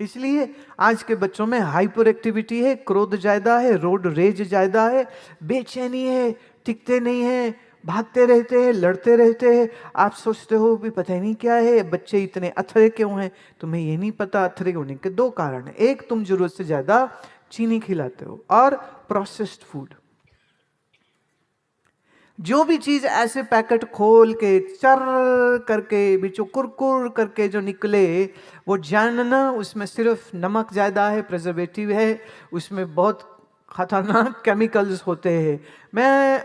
इसलिए आज के बच्चों में हाइपर एक्टिविटी है, क्रोध ज्यादा है, रोड रेज ज्यादा है, बेचैनी है, टिकते नहीं है, भागते रहते हैं, लड़ते रहते हैं। आप सोचते हो भी पता ही नहीं क्या है, बच्चे इतने अथरे क्यों हैं। तुम्हें ये नहीं पता अथरे होने के दो कारण है। एक, तुम जरूरत से ज्यादा चीनी खिलाते हो, और प्रोसेस्ड फूड। जो भी चीज ऐसे पैकेट खोल के चर करके बीचों कुरकुर करके जो निकले, वो जानना उसमें सिर्फ नमक ज्यादा है, प्रिजर्वेटिव है, उसमें बहुत खतरनाक केमिकल्स होते हैं। मैं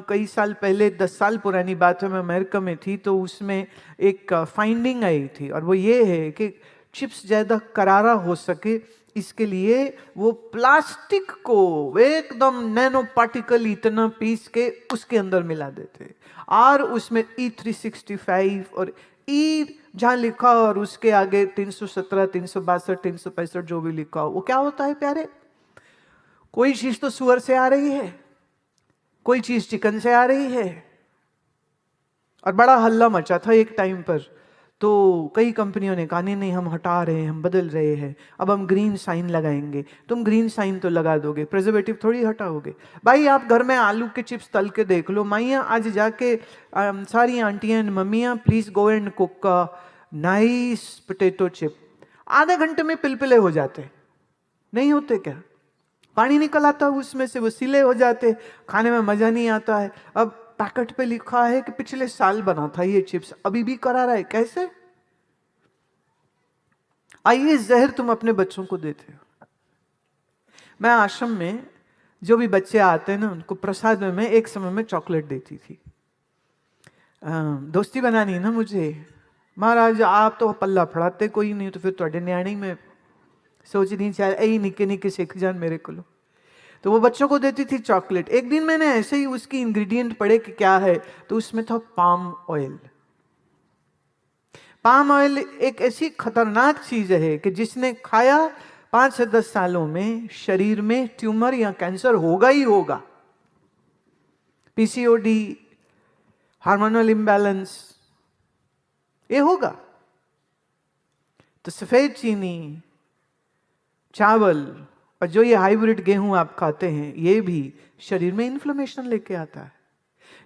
कई साल पहले, 10 साल पुरानी बात है, मैं अमेरिका में थी, तो उसमें एक फाइंडिंग आई थी, और वो ये है कि चिप्स ज्यादा करारा हो सके इसके लिए वो प्लास्टिक को एकदम नैनो पार्टिकल इतना पीस के उसके अंदर मिला देते, और उसमें E365 और ई जहां लिखा और उसके आगे 317, 362, 365 जो भी लिखा हो, वो क्या होता है प्यारे? कोई चीज तो सुअर से आ रही है, कोई चीज चिकन से आ रही है। और बड़ा हल्ला मचा था एक टाइम पर, तो कई कंपनियों ने कहा नहीं नहीं, हम हटा रहे हैं, हम बदल रहे हैं, अब हम ग्रीन साइन लगाएंगे। तुम ग्रीन साइन तो लगा दोगे, प्रिजर्वेटिव थोड़ी हटाओगे। भाई आप घर में आलू के चिप्स तल के देख लो। माइयाँ आज जाके सारी आंटियां एंड मम्मियाँ, please go and cook nice potato chip. आधे घंटे में पिलपिले हो जाते, नहीं होते क्या? पानी निकल आता है उसमें से, वो सिले हो जाते, खाने में मजा नहीं आता है। अब पैकेट पे लिखा है कि पिछले साल बना था ये चिप्स, अभी भी करा रहा है, कैसे? आइए जहर तुम अपने बच्चों को देते हो। मैं आश्रम में जो भी बच्चे आते हैं ना, उनको प्रसाद में मैं एक समय में चॉकलेट देती थी। दोस्ती बनानी ना मुझे, महाराज आप तो पल्ला फड़ाते कोई नहीं, तो फिर थोड़े न्याणी में सोच नहीं चाहे यही निके निके सीख जान मेरे को। तो वो बच्चों को देती थी चॉकलेट। एक दिन मैंने ऐसे ही उसकी इंग्रेडिएंट पढ़े कि क्या है, तो उसमें था पाम ऑयल। पाम ऑयल एक ऐसी खतरनाक चीज है कि जिसने खाया 5 से 10 सालों में शरीर में ट्यूमर या कैंसर होगा ही होगा। पीसीओडी, हार्मोनल इम्बैलेंस, ये होगा। तो सफेद चीनी, चावल और जो ये हाइब्रिड गेहूं आप खाते हैं, ये भी शरीर में इन्फ्लेमेशन लेके आता है।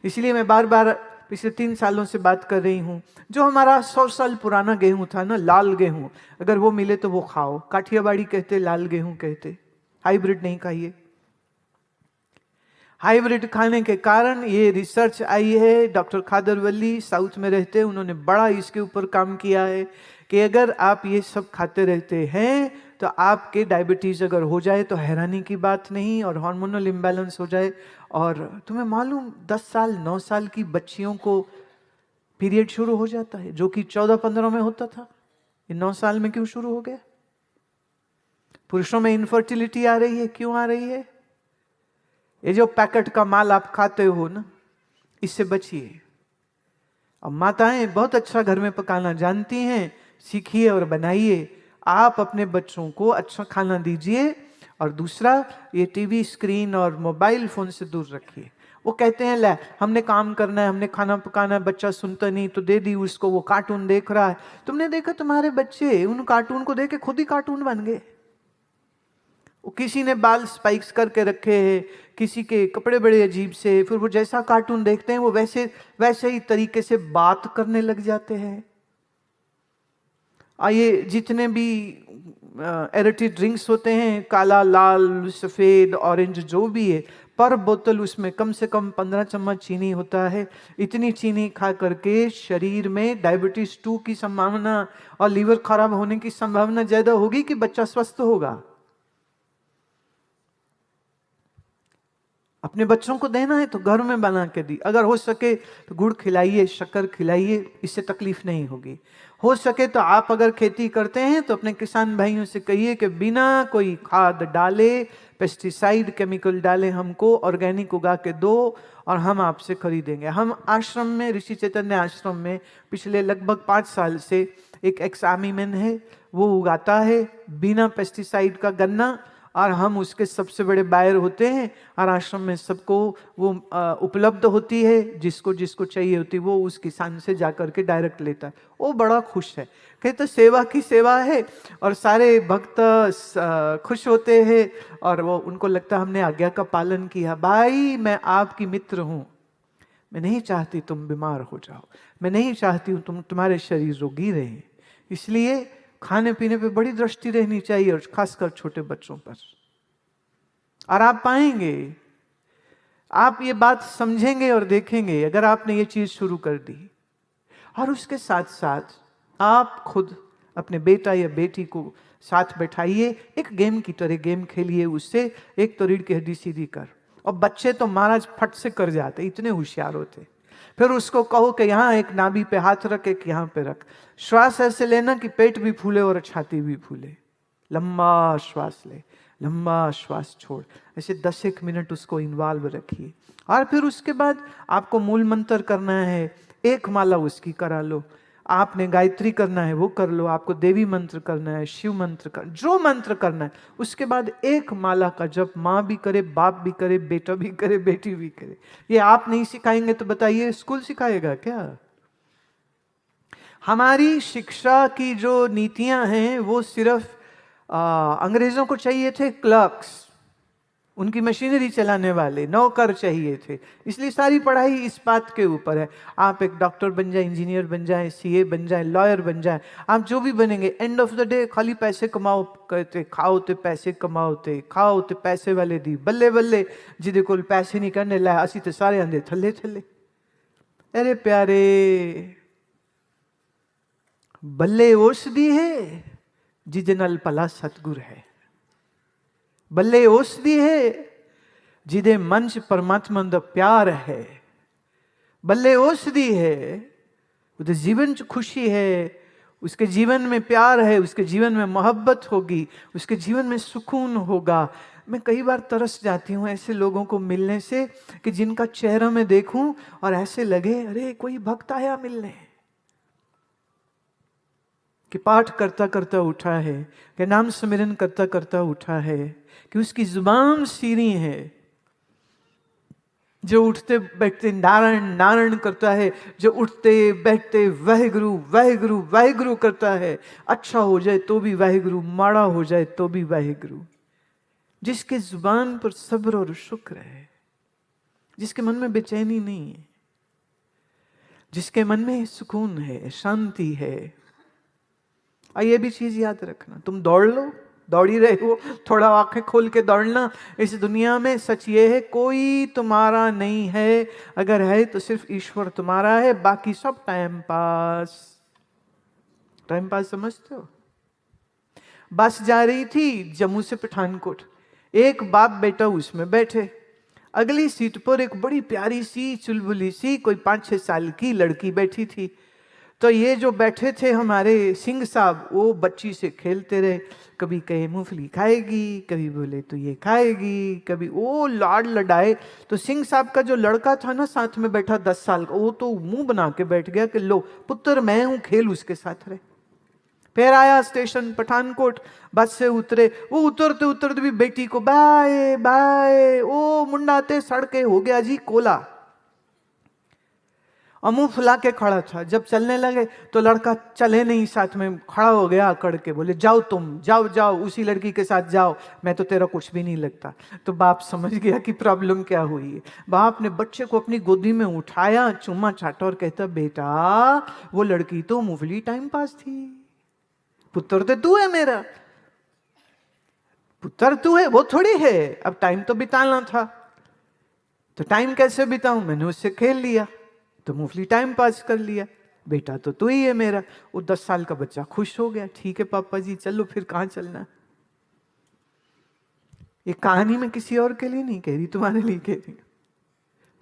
इसलिए मैं बार बार पिछले 3 सालों से बात कर रही हूं, जो हमारा 100 साल पुराना गेहूं था ना, लाल गेहूं, अगर वो मिले तो वो खाओ। काठियावाड़ी कहते, लाल गेहूं कहते, हाइब्रिड नहीं खाइए। हाइब्रिड खाने के कारण ये रिसर्च आई है, डॉक्टर खादरवल्ली साउथ में रहते हैं, उन्होंने बड़ा इसके ऊपर काम किया है कि अगर आप ये सब खाते रहते हैं तो आपके डायबिटीज अगर हो जाए तो हैरानी की बात नहीं, और हार्मोनल इम्बैलेंस हो जाए। और तुम्हें मालूम 10 साल 9 साल की बच्चियों को पीरियड शुरू हो जाता है, जो कि 14-15 में होता था, ये 9 साल में क्यों शुरू हो गया? पुरुषों में इनफर्टिलिटी आ रही है, क्यों आ रही है? ये जो पैकेट का माल आप खाते हो ना, इससे बचिए। अब माताएं बहुत अच्छा घर में पकाना जानती हैं, सीखिए और बनाइए। आप अपने बच्चों को अच्छा खाना दीजिए, और दूसरा ये टीवी स्क्रीन और मोबाइल फोन से दूर रखिए। वो कहते हैं ले हमने काम करना है, हमने खाना पकाना है, बच्चा सुनता नहीं तो दे दी उसको, वो कार्टून देख रहा है। तुमने देखा तुम्हारे बच्चे उन कार्टून को देख के खुद ही कार्टून बन गए। वो किसी ने बाल स्पाइक्स करके रखे हैं, किसी के कपड़े बड़े अजीब से, फिर वो जैसा कार्टून देखते हैं वो वैसे ही तरीके से बात करने लग जाते हैं। ये जितने भी एनर्जी ड्रिंक्स होते हैं, काला, लाल, सफेद, ऑरेंज, जो भी है, पर बोतल उसमें कम से कम 15 चम्मच चीनी होता है। इतनी चीनी खा करके शरीर में डायबिटीज 2 की संभावना और लीवर खराब होने की संभावना ज्यादा होगी कि बच्चा स्वस्थ होगा। अपने बच्चों को देना है तो घर में बना के दी, अगर हो सके तो गुड़ खिलाइए, शक्कर खिलाइए, इससे तकलीफ नहीं होगी। हो सके तो आप अगर खेती करते हैं तो अपने किसान भाइयों से कहिए कि बिना कोई खाद डाले, पेस्टिसाइड, केमिकल डाले हमको ऑर्गेनिक उगा के दो, और हम आपसे खरीदेंगे। हम आश्रम में, ऋषि चैतन्य आश्रम में पिछले लगभग 5 साल से एक एक्स आर्मी मैन है, वो उगाता है बिना पेस्टिसाइड का गन्ना, और हम उसके सबसे बड़े बायर होते हैं, और आश्रम में सबको वो उपलब्ध होती है, जिसको जिसको चाहिए होती है वो उस किसान से जाकर के डायरेक्ट लेता है, वो बड़ा खुश है। कहते तो सेवा की सेवा है, और सारे भक्त खुश होते हैं, और वो उनको लगता है हमने आज्ञा का पालन किया। भाई मैं आपकी मित्र हूं, मैं नहीं चाहती तुम बीमार हो जाओ, मैं नहीं चाहती हूं तुम्हारे शरीर रोगी रहे, इसलिए खाने पीने पे बड़ी दृष्टि रहनी चाहिए, और खासकर छोटे बच्चों पर। और आप पाएंगे, आप ये बात समझेंगे और देखेंगे अगर आपने ये चीज शुरू कर दी। और उसके साथ साथ आप खुद अपने बेटा या बेटी को साथ बैठाइए, एक गेम की तरह गेम खेलिए उससे, एक तो रीढ़ की हड्डी सीधी कर। और बच्चे तो महाराज फट से कर जाते, इतने होशियार होते। फिर उसको कहो कि यहाँ एक नाभि पे हाथ रख, एक यहाँ पे रख, श्वास ऐसे लेना कि पेट भी फूले और छाती भी फूले, लंबा श्वास ले, लंबा श्वास छोड़, ऐसे 10 मिनट उसको इन्वॉल्व रखिए। और फिर उसके बाद आपको मूल मंत्र करना है, एक माला उसकी करा लो, आपने गायत्री करना है वो कर लो, आपको देवी मंत्र करना है, शिव मंत्र कर, जो मंत्र करना है, उसके बाद एक माला का जप माँ भी करे, बाप भी करे, बेटा भी करे, बेटी भी करे। ये आप नहीं सिखाएंगे तो बताइए स्कूल सिखाएगा क्या? हमारी शिक्षा की जो नीतियां हैं वो सिर्फ अंग्रेजों को चाहिए थे क्लर्क्स, उनकी मशीनरी चलाने वाले नौकर चाहिए थे, इसलिए सारी पढ़ाई इस बात के ऊपर है। आप एक डॉक्टर बन जाए, इंजीनियर बन जाए, सीए बन जाए, लॉयर बन जाए, आप जो भी बनेंगे, एंड ऑफ द डे खाली पैसे कमाओ कहते, खाओ ते पैसे कमाओ ते, खाओ ते पैसे वाले दी बल्ले बल्ले, जिदे कोल पैसे नहीं करने लाए असी ते सारे आंदे थल्ले थल्ले। अरे प्यारे, बल्ले उस दी है जिदे नाल भला सतगुर है, ਬੱਲੇ ਉਸ ਦੀ है ਜਿਹਦੇ ਮਨ 'ਚ परमात्मा ਦਾ प्यार है, ਬੱਲੇ ਉਸ ਦੀ है उसके जीवन 'ਚ खुशी है, उसके जीवन में प्यार है, उसके जीवन में मोहब्बत होगी, उसके जीवन में सुकून होगा। मैं कई बार तरस जाती हूँ ऐसे लोगों को मिलने से कि जिनका चेहरा मैं देखूं और ऐसे लगे अरे कोई भक्त आया मिलने, कि पाठ करता करता उठा है, कि नाम स्मरण करता करता उठा है, कि उसकी जुबान सीरी है, जो उठते बैठते नारायण नारायण करता है, जो उठते बैठते वाहिगुरु वाहिगुरु वाहिगुरु करता है, अच्छा हो जाए तो भी वाहिगुरु, माड़ा हो जाए तो भी वाहिगुरु। जिसके जुबान पर सब्र और शुक्र है, जिसके मन में बेचैनी नहीं है, जिसके मन में सुकून है, शांति है। और ये भी चीज याद रखना, तुम दौड़ लो, दौड़ ही रहे हो, थोड़ा आंखें खोल के दौड़ना। इस दुनिया में सच ये है कोई तुम्हारा नहीं है, अगर है तो सिर्फ ईश्वर तुम्हारा है, बाकी सब टाइम पास। टाइम पास समझते हो? बस जा रही थी जम्मू से पठानकोट, एक बाप बेटा उसमें बैठे, अगली सीट पर एक बड़ी प्यारी सी चुलबुली सी कोई 5-6 साल की लड़की बैठी थी। तो ये जो बैठे थे हमारे सिंह साहब, वो बच्ची से खेलते रहे, कभी कहे मूंगफली खाएगी, कभी बोले तो ये खाएगी, कभी वो लाड लडाए। तो सिंह साहब का जो लड़का था ना साथ में बैठा 10 साल का, वो तो मुंह बना के बैठ गया कि लो पुत्र मैं हूं, खेल उसके साथ रहे। फिर आया स्टेशन पठानकोट, बस से उतरे, वो उतरते उतरते भी बेटी को बाय बाय, ओ मुंडाते सड़के हो गया जी कोला, और मुंह फुला के खड़ा था। जब चलने लगे तो लड़का चले नहीं, साथ में खड़ा हो गया अकड़ के, बोले जाओ तुम, जाओ जाओ उसी लड़की के साथ जाओ, मैं तो तेरा कुछ भी नहीं लगता। तो बाप समझ गया कि प्रॉब्लम क्या हुई है। बाप ने बच्चे को अपनी गोदी में उठाया, चुम्मा चाटा और कहता बेटा वो लड़की तो मुफली टाइम पास थी, पुत्र तो तू है मेरा, पुत्र तू है, वो थोड़ी है, अब टाइम तो बिताना था। तो टाइम कैसे बिताऊं, मैंने उससे खेल लिया तो मुफली टाइम पास कर लिया, बेटा तो तू ही है मेरा। वो 10 साल का बच्चा खुश हो गया, ठीक है पापा जी चलो फिर कहां चलना। ये कहानी मैं किसी और के लिए नहीं कह रही, तुम्हारे लिए कह रही,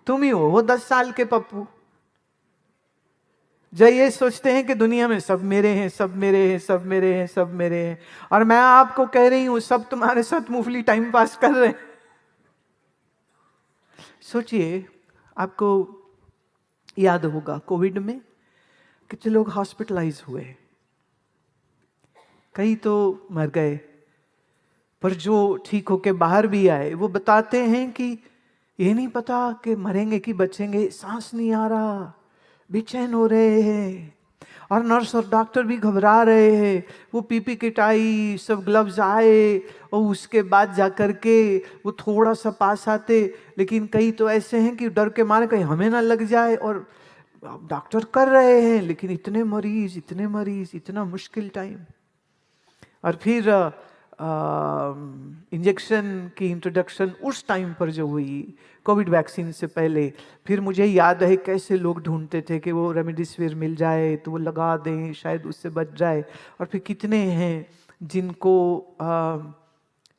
तुम ही हो वो 10 साल के पप्पू जो ये सोचते हैं कि दुनिया में सब मेरे हैं, सब मेरे हैं, सब मेरे हैं, सब मेरे हैं। और मैं आपको कह रही हूं सब तुम्हारे साथ मुफली टाइम पास कर रहे हैं। सोचिए, आपको याद होगा कोविड में कितने लोग हॉस्पिटलाइज हुए, कई तो मर गए, पर जो ठीक होके बाहर भी आए वो बताते हैं कि ये नहीं पता कि मरेंगे कि बचेंगे, सांस नहीं आ रहा, बेचैन हो रहे हैं, और नर्स और डॉक्टर भी घबरा रहे हैं। वो पीपी किट आई, सब ग्लव्स आए, और उसके बाद जाकर के वो थोड़ा सा पास आते। लेकिन कई तो ऐसे हैं कि डर के मारे कहीं हमें ना लग जाए, और डॉक्टर कर रहे हैं, लेकिन इतने मरीज, इतना मुश्किल टाइम। और फिर इंजेक्शन की इंट्रोडक्शन उस टाइम पर जो हुई कोविड वैक्सीन से पहले, फिर मुझे याद है कैसे लोग ढूंढते थे कि वो रेमडेसिविर मिल जाए तो वो लगा दें, शायद उससे बच जाए। और फिर कितने हैं जिनको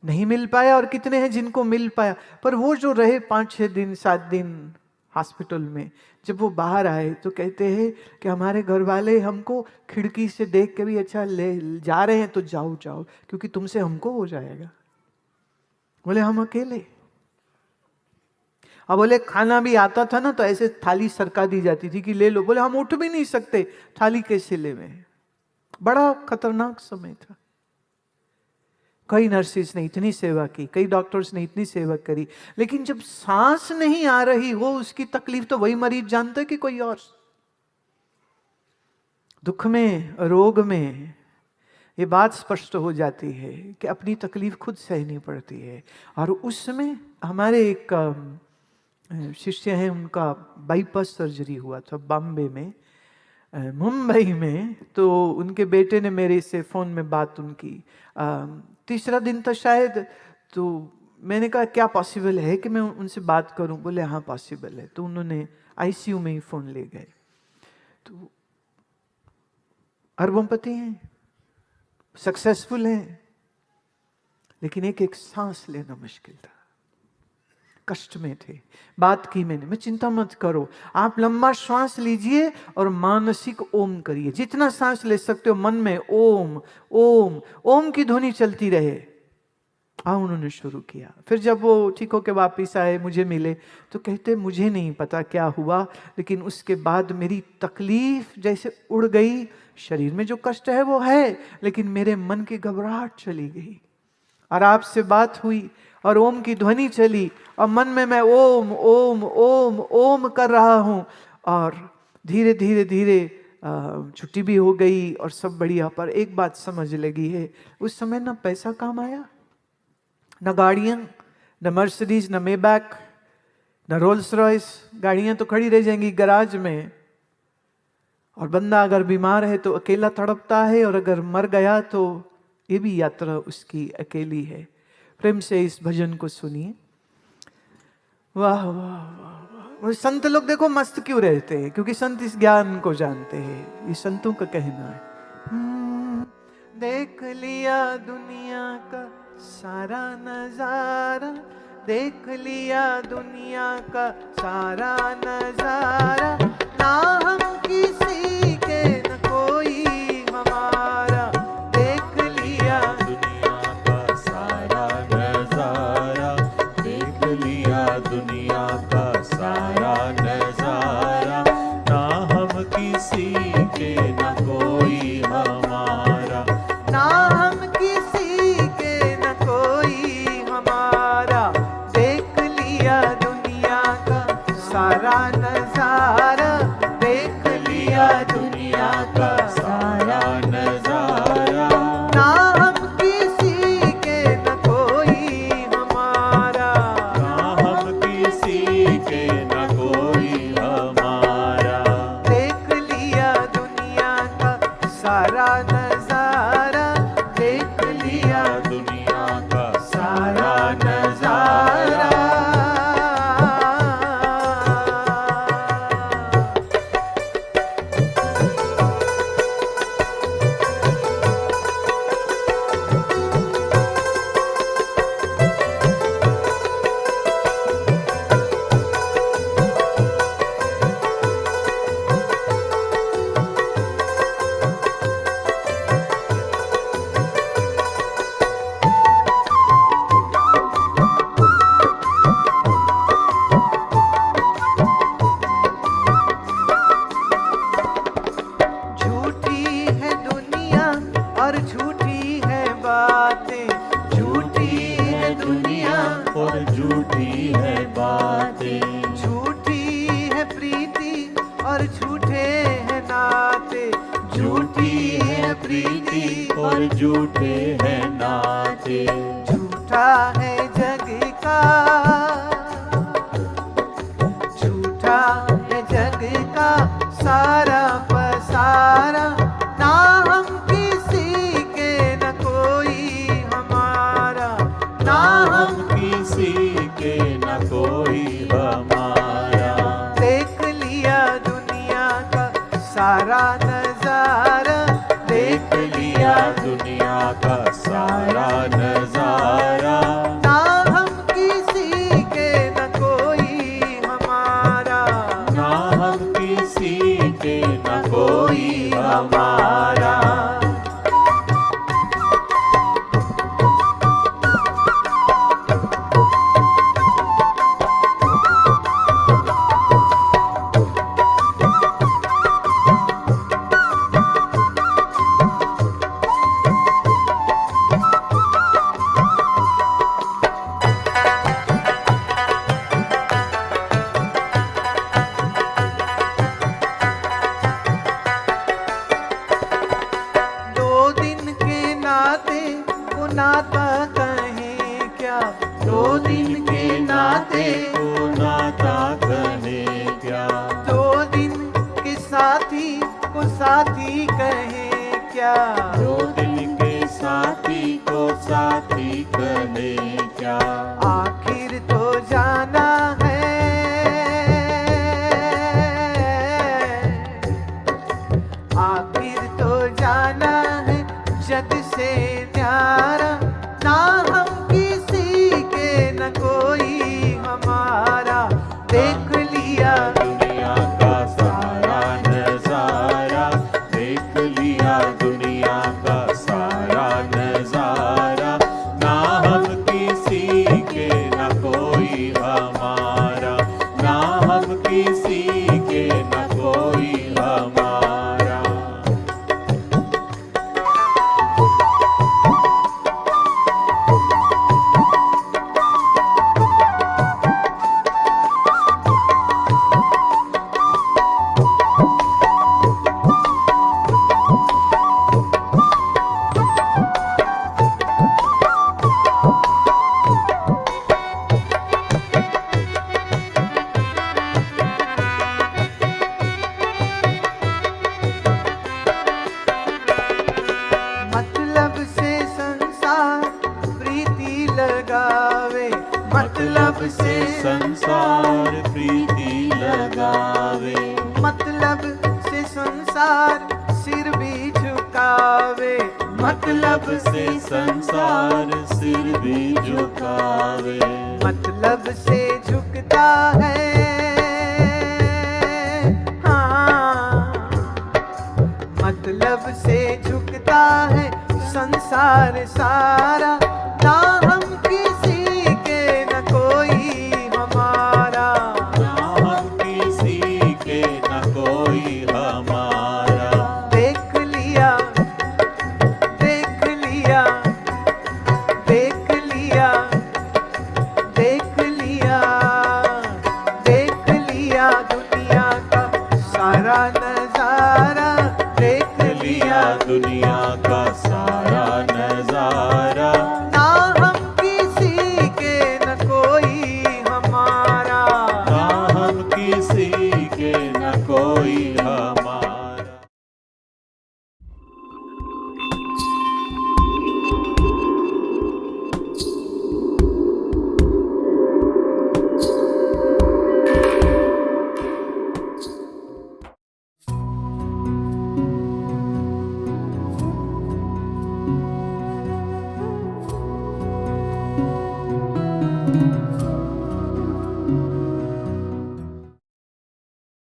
नहीं मिल पाया और कितने हैं जिनको मिल पाया। पर वो जो रहे 5-6 दिन 7 दिन हॉस्पिटल में, जब वो बाहर आए तो कहते हैं कि हमारे घर वाले हमको खिड़की से देख के भी, अच्छा ले जा रहे हैं तो जाओ जाओ, क्योंकि तुमसे हमको हो जाएगा। बोले हम अकेले। अब बोले खाना भी आता था ना तो ऐसे थाली सरका दी जाती थी कि ले लो। बोले हम उठ भी नहीं सकते, थाली कैसे ले में। बड़ा खतरनाक समय था। कई नर्सिस ने इतनी सेवा की, कई डॉक्टर्स ने इतनी सेवा करी, लेकिन जब सांस नहीं आ रही हो उसकी तकलीफ तो वही मरीज जानता है कि कोई और। दुख में, रोग में ये बात स्पष्ट हो जाती है कि अपनी तकलीफ खुद सहनी पड़ती है। और उस समय हमारे एक शिष्य हैं, उनका बाईपास सर्जरी हुआ था बॉम्बे में, मुंबई में। तो उनके बेटे ने मेरे से फ़ोन में बात उनकी, तीसरा दिन था शायद। तो मैंने कहा क्या पॉसिबल है कि मैं उनसे बात करूं? बोले हाँ पॉसिबल है। तो उन्होंने आईसीयू में ही फ़ोन ले गए। तो अरबोंपति हैं, सक्सेसफुल हैं, लेकिन एक एक सांस लेना मुश्किल था, कष्ट में थे। बात की मैंने, मैं चिंता मत करो, आप लंबा श्वास लीजिए और मानसिक ओम करिए। जितना सांस ले सकते हो मन में ओम ओम ओम की ध्वनि चलती रहे। उन्होंने शुरू किया। फिर जब वो ठीक होके वापिस आए, मुझे मिले, तो कहते मुझे नहीं पता क्या हुआ, लेकिन उसके बाद मेरी तकलीफ जैसे उड़ गई। शरीर में जो कष्ट है वो है, लेकिन मेरे मन की घबराहट चली गई। और आपसे बात हुई और ओम की ध्वनि चली, और मन में मैं ओम ओम ओम ओम कर रहा हूं। और धीरे धीरे धीरे छुट्टी भी हो गई और सब बढ़िया। पर एक बात समझ लगी है, उस समय ना पैसा काम आया, न गाड़ियां, न मर्सिडीज, न मेबैक, न रोल्स रॉयस। गाड़ियां तो खड़ी रह जाएंगी गराज में। और बंदा अगर बीमार है तो अकेला तड़पता है, और अगर मर गया तो ये भी यात्रा उसकी अकेली है। प्रेम से इस भजन को सुनिए। वाह वाह वाह वाह। संत लोग देखो मस्त क्यों रहते हैं? क्योंकि संत इस ज्ञान को जानते हैं। ये संतों का कहना है। देख लिया दुनिया का सारा नजारा, देख लिया दुनिया का सारा नजारा, ना हम किसी के न कोई हमारा। देख लिया दुनिया का सारा नजारा, देख लिया दुनिया का सारा नजारा, ना हम किसी के न कोई हमारा, ना हम किसी के न कोई हमारा। देख लिया दुनिया का सारा नजारा, प्रीति और झूठे हैं नाते। झूठा है जग का, झूठा है जग का सारा पसारा, ना हम किसी के न कोई हमारा, ना हम किसी के न कोई हमारा। देख लिया दुनिया का सारा नजारा, देख लिया दुनिया का सारा नजारा, ना हम किसी के न कोई हमारा, ना हम किसी के न कोई हमारा। दो दिन के नाते वो नाता कहें क्या, दो दिन के नाते को नाता कहे क्या, दो दिन के साथी को साथी कहें क्या, दो दिन के साथी को साथी कहे क्या। आखिर तो जाना है, आखिर तो जाना है जग से न्यारा, ना हम किसी के न कोई हमारा। देख लिया दुनिया का सारा नजारा, देख लिया दुनिया का सारा नजारा, ना हम किसी के न कोई हमारा, ना हम किसी के न कोई हमारा। मतलब से संसार प्रीति लगावे, मतलब से संसार प्रीति लगावे, मतलब से संसार सिर भी झुकावे, मतलब से संसार सिर भी झुकावे, मतलब से झुकता है, हाँ, मतलब से झुकता है संसार सारा, ना हम किसी के न कोई हमारा, ना हम किसी के न कोई हमारा। देख लिया, देख लिया, देख लिया, देख लिया, देख लिया दुनिया का सारा नजारा, देख लिया दुनिया का सारा नजारा, ना हम किसी के न कोई हमारा, ना हम किसी के न कोई